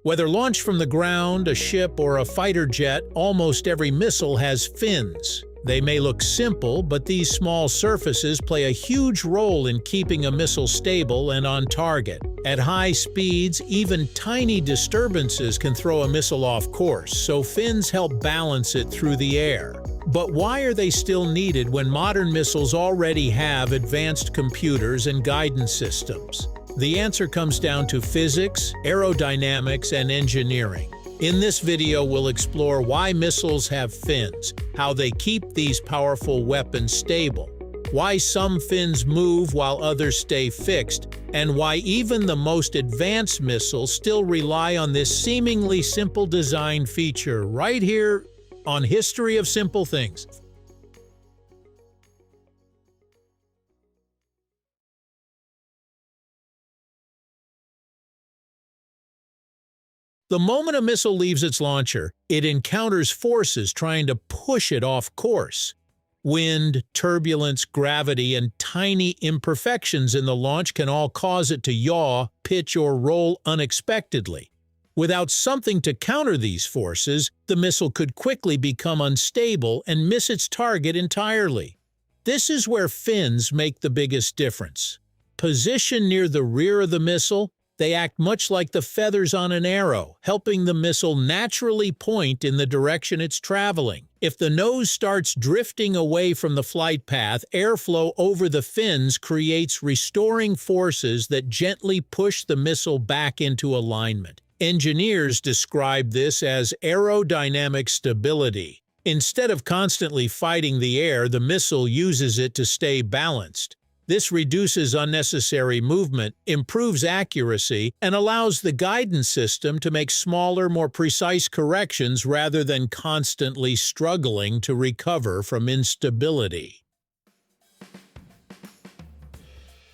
Whether launched from the ground, a ship, or a fighter jet, almost every missile has fins. They may look simple, but these small surfaces play a huge role in keeping a missile stable and on target. At high speeds, even tiny disturbances can throw a missile off course, so fins help balance it through the air. But why are they still needed when modern missiles already have advanced computers and guidance systems? The answer comes down to physics, aerodynamics, and engineering. In this video, we'll explore why missiles have fins, how they keep these powerful weapons stable, why some fins move while others stay fixed, and why even the most advanced missiles still rely on this seemingly simple design feature right here on History of Simple Things. The moment a missile leaves its launcher, it encounters forces trying to push it off course. Wind, turbulence, gravity, and tiny imperfections in the launch can all cause it to yaw, pitch, or roll unexpectedly. Without something to counter these forces, the missile could quickly become unstable and miss its target entirely. This is where fins make the biggest difference. Positioned near the rear of the missile, they act much like the feathers on an arrow, helping the missile naturally point in the direction it's traveling. If the nose starts drifting away from the flight path, airflow over the fins creates restoring forces that gently push the missile back into alignment. Engineers describe this as aerodynamic stability. Instead of constantly fighting the air, the missile uses it to stay balanced. This reduces unnecessary movement, improves accuracy, and allows the guidance system to make smaller, more precise corrections rather than constantly struggling to recover from instability.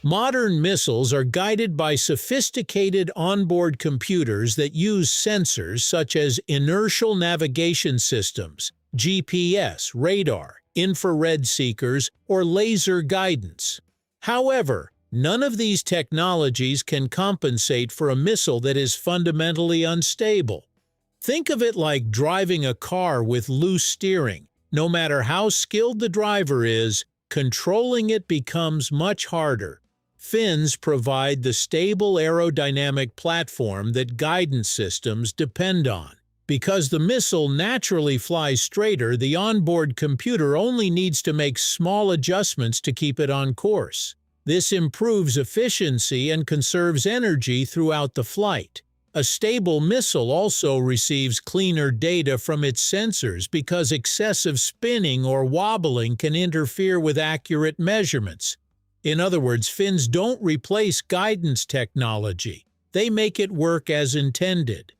Modern missiles are guided by sophisticated onboard computers that use sensors such as inertial navigation systems, GPS, radar, infrared seekers, or laser guidance. However, none of these technologies can compensate for a missile that is fundamentally unstable. Think of it like driving a car with loose steering. No matter how skilled the driver is, controlling it becomes much harder. Fins provide the stable aerodynamic platform that guidance systems depend on. Because the missile naturally flies straighter, the onboard computer only needs to make small adjustments to keep it on course. This improves efficiency and conserves energy throughout the flight. A stable missile also receives cleaner data from its sensors because excessive spinning or wobbling can interfere with accurate measurements. In other words, fins don't replace guidance technology. They make it work as intended.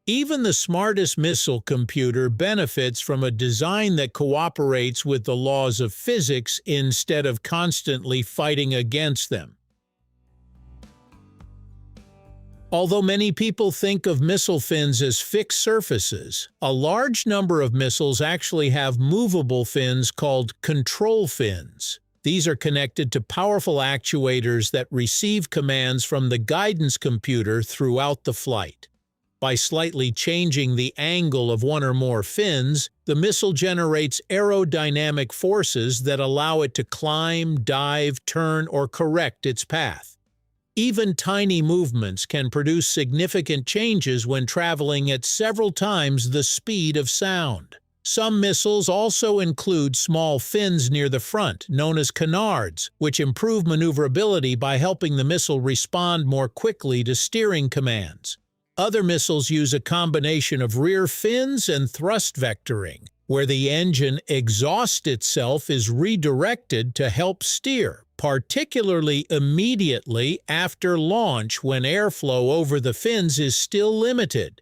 Even the smartest missile computer benefits from a design that cooperates with the laws of physics instead of constantly fighting against them. Although many people think of missile fins as fixed surfaces, a large number of missiles actually have movable fins called control fins. These are connected to powerful actuators that receive commands from the guidance computer throughout the flight. By slightly changing the angle of one or more fins, the missile generates aerodynamic forces that allow it to climb, dive, turn, or correct its path. Even tiny movements can produce significant changes when traveling at several times the speed of sound. Some missiles also include small fins near the front, known as canards, which improve maneuverability by helping the missile respond more quickly to steering commands. Other missiles use a combination of rear fins and thrust vectoring, where the engine exhaust itself is redirected to help steer, particularly immediately after launch when airflow over the fins is still limited.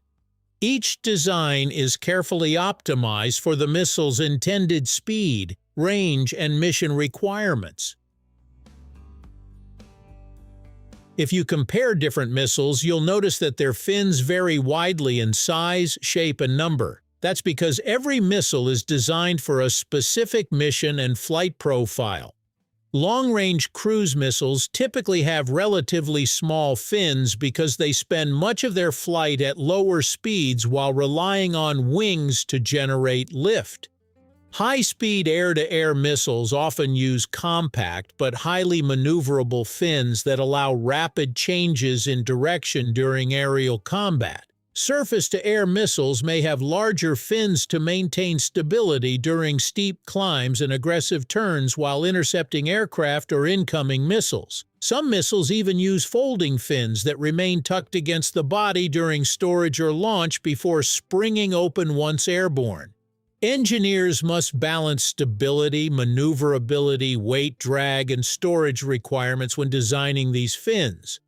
Each design is carefully optimized for the missile's intended speed, range, and mission requirements. If you compare different missiles, you'll notice that their fins vary widely in size, shape, and number. That's because every missile is designed for a specific mission and flight profile. Long-range cruise missiles typically have relatively small fins because they spend much of their flight at lower speeds while relying on wings to generate lift. High-speed air-to-air missiles often use compact but highly maneuverable fins that allow rapid changes in direction during aerial combat. Surface-to-air missiles may have larger fins to maintain stability during steep climbs and aggressive turns while intercepting aircraft or incoming missiles. Some missiles even use folding fins that remain tucked against the body during storage or launch before springing open once airborne. Engineers must balance stability, maneuverability, weight drag, and storage requirements when designing these fins.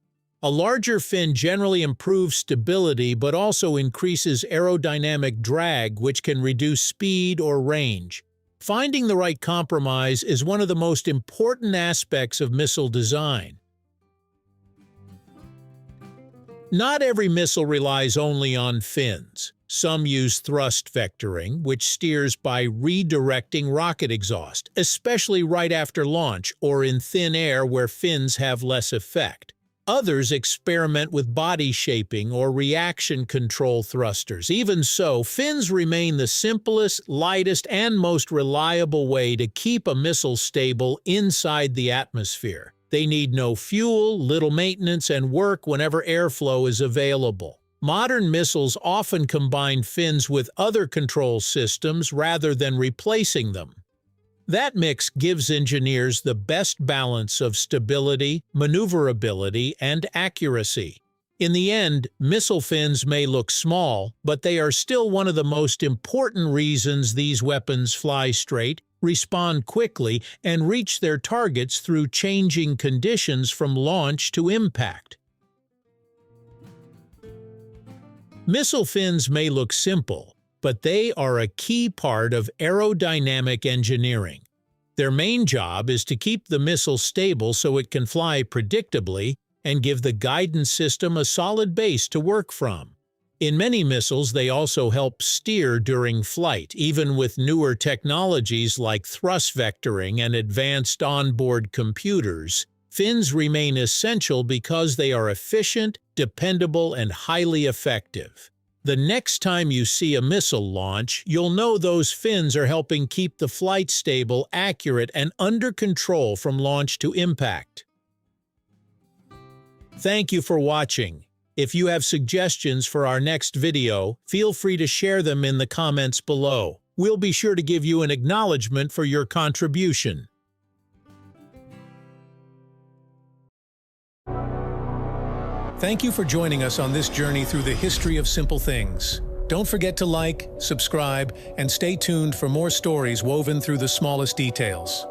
A larger fin generally improves stability but also increases aerodynamic drag, which can reduce speed or range. Finding the right compromise is one of the most important aspects of missile design. Not every missile relies only on fins. Some use thrust vectoring, which steers by redirecting rocket exhaust, especially right after launch or in thin air where fins have less effect. Others experiment with body shaping or reaction control thrusters. Even so, fins remain the simplest, lightest, and most reliable way to keep a missile stable inside the atmosphere. They need no fuel, little maintenance, and work whenever airflow is available. Modern missiles often combine fins with other control systems rather than replacing them. That mix gives engineers the best balance of stability, maneuverability, and accuracy. In the end, missile fins may look small, but they are still one of the most important reasons these weapons fly straight, respond quickly, and reach their targets through changing conditions from launch to impact. Missile fins may look simple, but they are a key part of aerodynamic engineering. Their main job is to keep the missile stable so it can fly predictably and give the guidance system a solid base to work from. In many missiles, they also help steer during flight. Even with newer technologies like thrust vectoring and advanced onboard computers, fins remain essential because they are efficient, dependable, and highly effective. The next time you see a missile launch, you'll know those fins are helping keep the flight stable, accurate, and under control from launch to impact. Thank you for watching. If you have suggestions for our next video, feel free to share them in the comments below. We'll be sure to give you an acknowledgement for your contribution. Thank you for joining us on this journey through the history of simple things. Don't forget to like, subscribe, and stay tuned for more stories woven through the smallest details.